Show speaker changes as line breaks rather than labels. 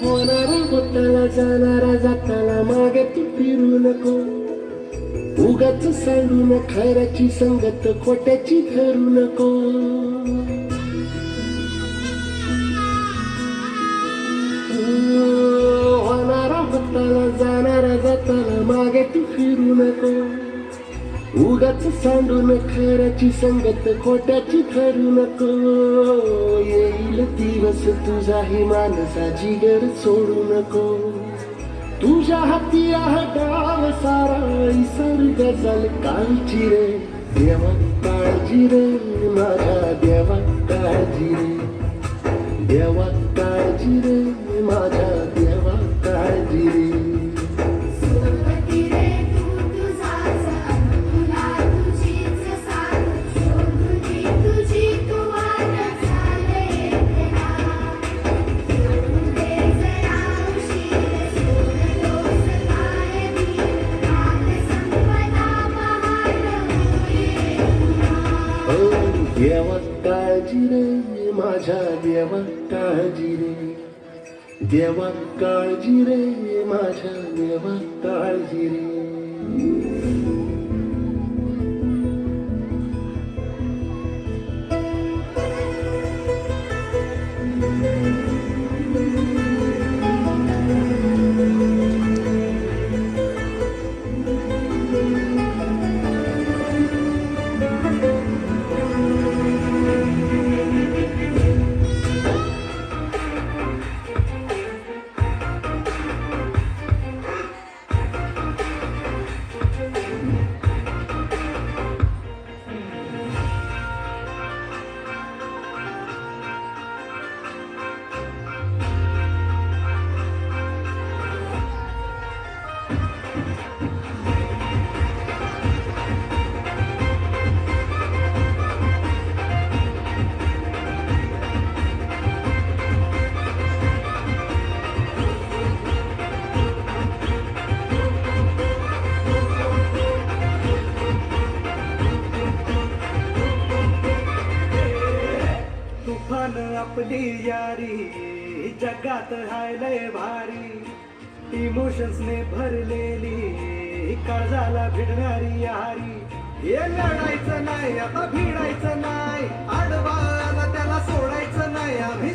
होणारा होताना जाणारा जाताना मागे तू फिरू नको. उगाच सांडून खऱ्याची संगत खोट्याची धरू नको. होणारा होताना जाणारा जाताना मागे तू फिरू नको. उगाच सांडून खऱ्याची संगत खोट्याची धरू नको. येईल दिवस तुझाही माणसाची गर सोडू नको. तुझ्या हाती आहे डाव सारा निसर्ग जल काळजी रे. देवा काळजी रे माझ्या देवा काळजी रे. देवा काळजी रे माझ्या देवा काळजी रे. देवा काळजी रे माझ्या देवा काळजी रे. देवा काळजी रे माझ्या देवा काळजी रे.
आपली यारी जगात हाय लय भारी. इमोशन्स ने भरलेली काळजाला भिडणारी यारी. हे लढायचं नाही आता भिडायचं नाही. आडवा आला त्याला सोडायचं नाही. आम्ही